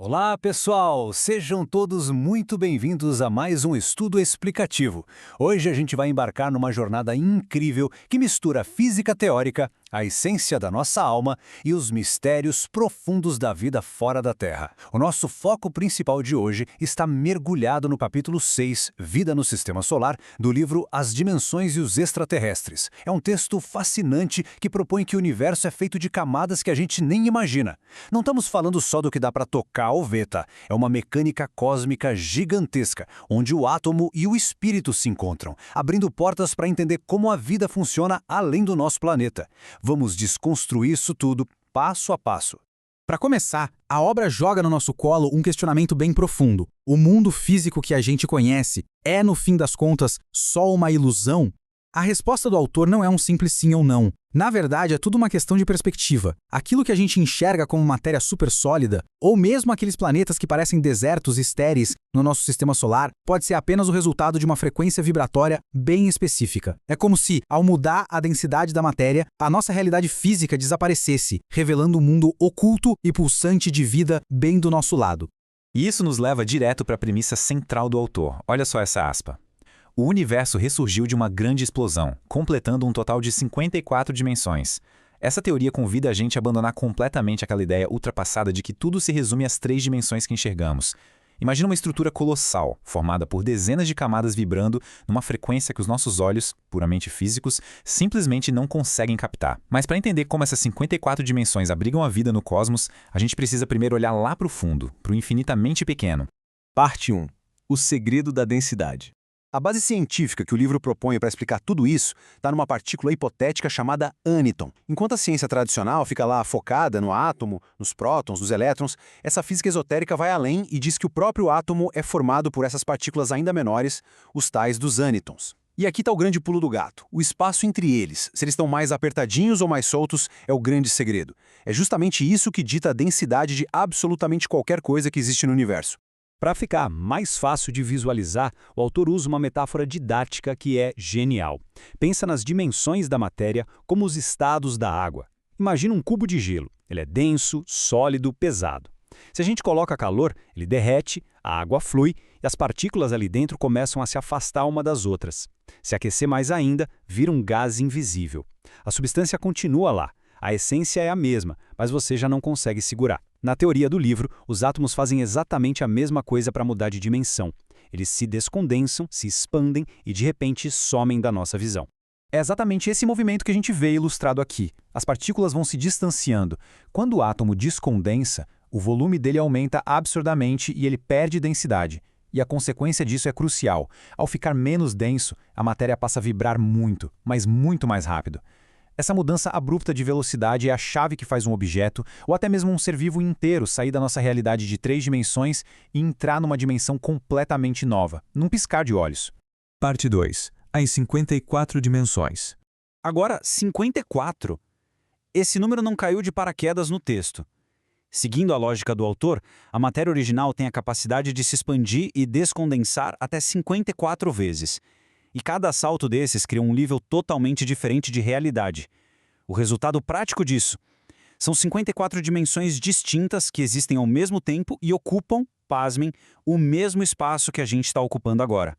Olá, pessoal! Sejam todos muito bem-vindos a mais um estudo explicativo. Hoje a gente vai embarcar numa jornada incrível que mistura física teórica, a essência da nossa alma e os mistérios profundos da vida fora da Terra. O nosso foco principal de hoje está mergulhado no capítulo 6, Vida no Sistema Solar, do livro As Dimensões e os Extraterrestres. É um texto fascinante que propõe que o universo é feito de camadas que a gente nem imagina. Não estamos falando só do que dá para tocar ou ver, tá? É uma mecânica cósmica gigantesca, onde o átomo e o espírito se encontram, abrindo portas para entender como a vida funciona além do nosso planeta. Vamos desconstruir isso tudo, passo a passo. Para começar, a obra joga no nosso colo um questionamento bem profundo. O mundo físico que a gente conhece é, no fim das contas, só uma ilusão? A resposta do autor não é um simples sim ou não. Na verdade, é tudo uma questão de perspectiva. Aquilo que a gente enxerga como matéria super sólida, ou mesmo aqueles planetas que parecem desertos e estéreis no nosso sistema solar, pode ser apenas o resultado de uma frequência vibratória bem específica. É como se, ao mudar a densidade da matéria, a nossa realidade física desaparecesse, revelando um mundo oculto e pulsante de vida bem do nosso lado. E isso nos leva direto para a premissa central do autor. Olha só essa aspa. O universo ressurgiu de uma grande explosão, completando um total de 54 dimensões. Essa teoria convida a gente a abandonar completamente aquela ideia ultrapassada de que tudo se resume às 3 dimensões que enxergamos. Imagina uma estrutura colossal, formada por dezenas de camadas vibrando numa frequência que os nossos olhos, puramente físicos, simplesmente não conseguem captar. Mas para entender como essas 54 dimensões abrigam a vida no cosmos, a gente precisa primeiro olhar lá para o fundo, para o infinitamente pequeno. Parte 1. O segredo da densidade. A base científica que o livro propõe para explicar tudo isso está numa partícula hipotética chamada âniton. Enquanto a ciência tradicional fica lá focada no átomo, nos prótons, nos elétrons, essa física esotérica vai além e diz que o próprio átomo é formado por essas partículas ainda menores, os tais dos ânitons. E aqui está o grande pulo do gato. O espaço entre eles, se eles estão mais apertadinhos ou mais soltos, é o grande segredo. É justamente isso que dita a densidade de absolutamente qualquer coisa que existe no universo. Para ficar mais fácil de visualizar, o autor usa uma metáfora didática que é genial. Pensa nas dimensões da matéria como os estados da água. Imagina um cubo de gelo. Ele é denso, sólido, pesado. Se a gente coloca calor, ele derrete, a água flui e as partículas ali dentro começam a se afastar uma das outras. Se aquecer mais ainda, vira um gás invisível. A substância continua lá. A essência é a mesma, mas você já não consegue segurar. Na teoria do livro, os átomos fazem exatamente a mesma coisa para mudar de dimensão. Eles se descondensam, se expandem e, de repente, somem da nossa visão. É exatamente esse movimento que a gente vê ilustrado aqui. As partículas vão se distanciando. Quando o átomo descondensa, o volume dele aumenta absurdamente e ele perde densidade. E a consequência disso é crucial. Ao ficar menos denso, a matéria passa a vibrar muito, mas muito mais rápido. Essa mudança abrupta de velocidade é a chave que faz um objeto, ou até mesmo um ser vivo inteiro, sair da nossa realidade de 3 dimensões e entrar numa dimensão completamente nova, num piscar de olhos. Parte 2. As 54 dimensões. Agora, 54. Esse número não caiu de paraquedas no texto. Seguindo a lógica do autor, a matéria original tem a capacidade de se expandir e descondensar até 54 vezes. E cada salto desses cria um nível totalmente diferente de realidade. O resultado prático disso são 54 dimensões distintas que existem ao mesmo tempo e ocupam, pasmem, o mesmo espaço que a gente está ocupando agora.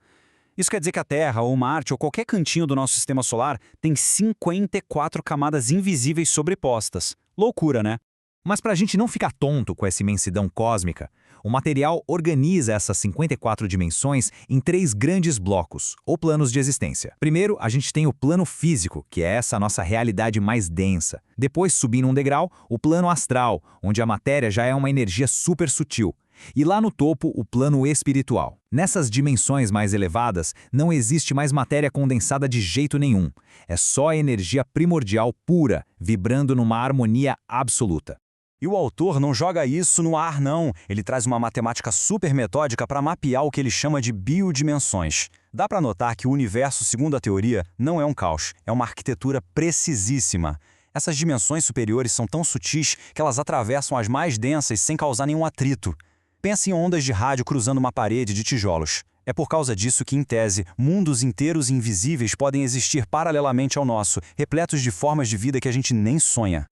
Isso quer dizer que a Terra, ou Marte, ou qualquer cantinho do nosso sistema solar tem 54 camadas invisíveis sobrepostas. Loucura, né? Mas para a gente não ficar tonto com essa imensidão cósmica, o material organiza essas 54 dimensões em 3 grandes blocos, ou planos de existência. Primeiro, a gente tem o plano físico, que é essa nossa realidade mais densa. Depois, subindo um degrau, o plano astral, onde a matéria já é uma energia super sutil. E lá no topo, o plano espiritual. Nessas dimensões mais elevadas, não existe mais matéria condensada de jeito nenhum. É só energia primordial pura, vibrando numa harmonia absoluta. E o autor não joga isso no ar, não. Ele traz uma matemática super metódica para mapear o que ele chama de biodimensões. Dá para notar que o universo, segundo a teoria, não é um caos, é uma arquitetura precisíssima. Essas dimensões superiores são tão sutis que elas atravessam as mais densas sem causar nenhum atrito. Pensa em ondas de rádio cruzando uma parede de tijolos. É por causa disso que, em tese, mundos inteiros e invisíveis podem existir paralelamente ao nosso, repletos de formas de vida que a gente nem sonha.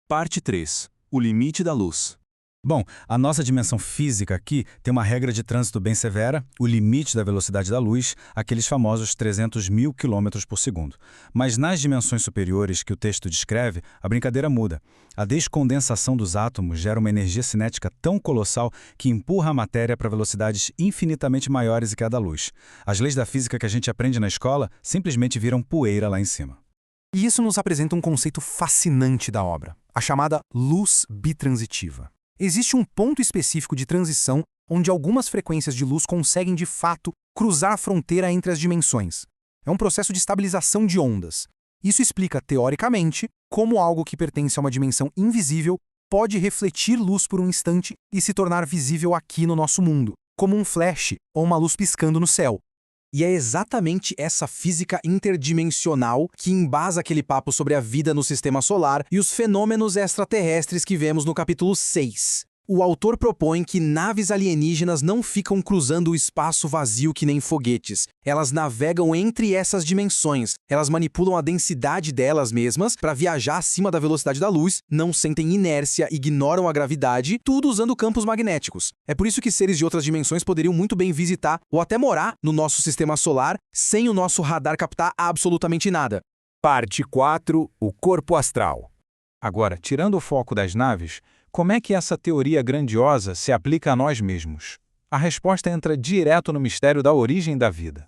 Parte 3. O limite da luz. Bom, a nossa dimensão física aqui tem uma regra de trânsito bem severa, o limite da velocidade da luz, aqueles famosos 300 mil quilômetros por segundo. Mas nas dimensões superiores que o texto descreve, a brincadeira muda. A descondensação dos átomos gera uma energia cinética tão colossal que empurra a matéria para velocidades infinitamente maiores do que a da luz. As leis da física que a gente aprende na escola simplesmente viram poeira lá em cima. E isso nos apresenta um conceito fascinante da obra, a chamada luz bitransitiva. Existe um ponto específico de transição onde algumas frequências de luz conseguem, de fato, cruzar a fronteira entre as dimensões. É um processo de estabilização de ondas. Isso explica, teoricamente, como algo que pertence a uma dimensão invisível pode refletir luz por um instante e se tornar visível aqui no nosso mundo, como um flash ou uma luz piscando no céu. E é exatamente essa física interdimensional que embasa aquele papo sobre a vida no sistema solar e os fenômenos extraterrestres que vemos no capítulo 6. O autor propõe que naves alienígenas não ficam cruzando o espaço vazio que nem foguetes. Elas navegam entre essas dimensões. Elas manipulam a densidade delas mesmas para viajar acima da velocidade da luz, não sentem inércia, ignoram a gravidade, tudo usando campos magnéticos. É por isso que seres de outras dimensões poderiam muito bem visitar ou até morar no nosso sistema solar sem o nosso radar captar absolutamente nada. Parte 4. O corpo astral. Agora, tirando o foco das naves, como é que essa teoria grandiosa se aplica a nós mesmos? A resposta entra direto no mistério da origem da vida.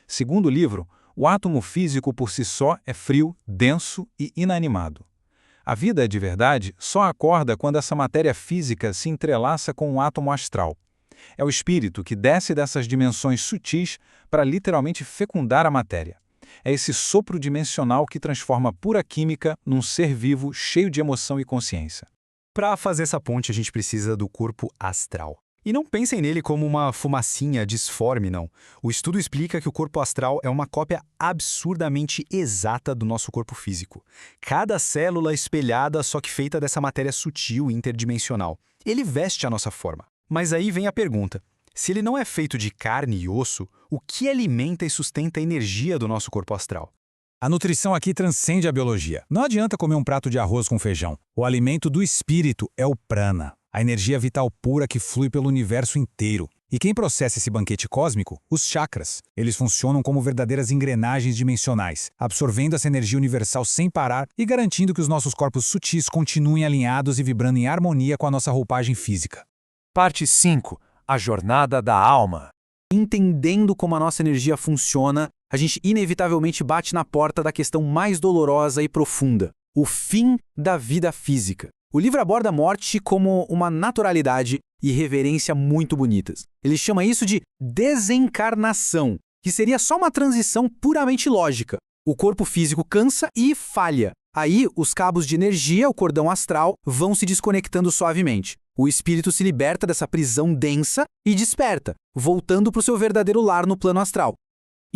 Segundo o livro, o átomo físico por si só é frio, denso e inanimado. A vida, de verdade, só acorda quando essa matéria física se entrelaça com o átomo astral. É o espírito que desce dessas dimensões sutis para literalmente fecundar a matéria. É esse sopro dimensional que transforma pura química num ser vivo cheio de emoção e consciência. Para fazer essa ponte, a gente precisa do corpo astral. E não pensem nele como uma fumacinha disforme, não. O estudo explica que o corpo astral é uma cópia absurdamente exata do nosso corpo físico. Cada célula espelhada, só que feita dessa matéria sutil e interdimensional. Ele veste a nossa forma. Mas aí vem a pergunta. Se ele não é feito de carne e osso, o que alimenta e sustenta a energia do nosso corpo astral? A nutrição aqui transcende a biologia. Não adianta comer um prato de arroz com feijão. O alimento do espírito é o prana, a energia vital pura que flui pelo universo inteiro. E quem processa esse banquete cósmico? Os chakras. Eles funcionam como verdadeiras engrenagens dimensionais, absorvendo essa energia universal sem parar e garantindo que os nossos corpos sutis continuem alinhados e vibrando em harmonia com a nossa roupagem física. Parte 5. A jornada da alma. Entendendo como a nossa energia funciona, a gente inevitavelmente bate na porta da questão mais dolorosa e profunda, o fim da vida física. O livro aborda a morte como uma naturalidade e reverência muito bonitas. Ele chama isso de desencarnação, que seria só uma transição puramente lógica. O corpo físico cansa e falha. Aí, os cabos de energia, o cordão astral, vão se desconectando suavemente. O espírito se liberta dessa prisão densa e desperta, voltando para o seu verdadeiro lar no plano astral.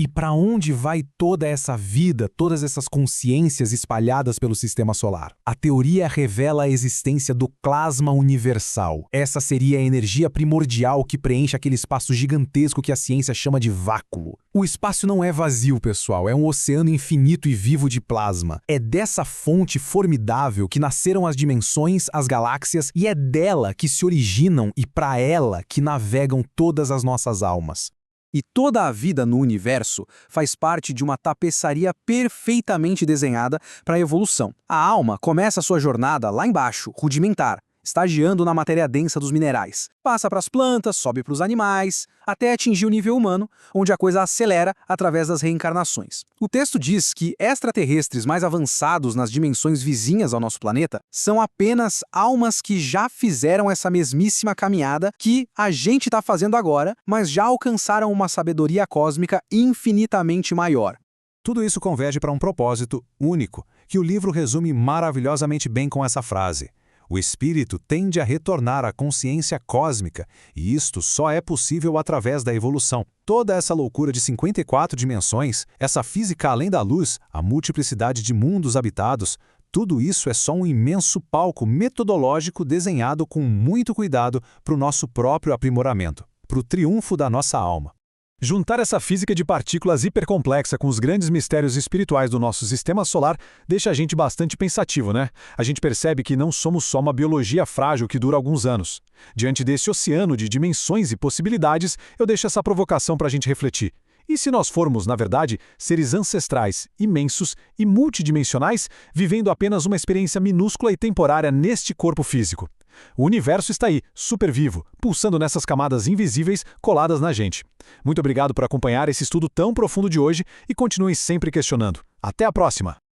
E para onde vai toda essa vida, todas essas consciências espalhadas pelo sistema solar? A teoria revela a existência do plasma universal. Essa seria a energia primordial que preenche aquele espaço gigantesco que a ciência chama de vácuo. O espaço não é vazio, pessoal, é um oceano infinito e vivo de plasma. É dessa fonte formidável que nasceram as dimensões, as galáxias, e é dela que se originam e para ela que navegam todas as nossas almas. E toda a vida no universo faz parte de uma tapeçaria perfeitamente desenhada para a evolução. A alma começa a sua jornada lá embaixo, rudimentar, estagiando na matéria densa dos minerais. Passa para as plantas, sobe para os animais, até atingir o nível humano, onde a coisa acelera através das reencarnações. O texto diz que extraterrestres mais avançados nas dimensões vizinhas ao nosso planeta são apenas almas que já fizeram essa mesmíssima caminhada que a gente está fazendo agora, mas já alcançaram uma sabedoria cósmica infinitamente maior. Tudo isso converge para um propósito único, que o livro resume maravilhosamente bem com essa frase. O espírito tende a retornar à consciência cósmica, e isto só é possível através da evolução. Toda essa loucura de 54 dimensões, essa física além da luz, a multiplicidade de mundos habitados, tudo isso é só um imenso palco metodológico desenhado com muito cuidado para o nosso próprio aprimoramento, para o triunfo da nossa alma. Juntar essa física de partículas hipercomplexa com os grandes mistérios espirituais do nosso sistema solar deixa a gente bastante pensativo, né? A gente percebe que não somos só uma biologia frágil que dura alguns anos. Diante desse oceano de dimensões e possibilidades, eu deixo essa provocação para a gente refletir. E se nós formos, na verdade, seres ancestrais, imensos e multidimensionais, vivendo apenas uma experiência minúscula e temporária neste corpo físico? O universo está aí, super vivo, pulsando nessas camadas invisíveis coladas na gente. Muito obrigado por acompanhar esse estudo tão profundo de hoje e continuem sempre questionando. Até a próxima!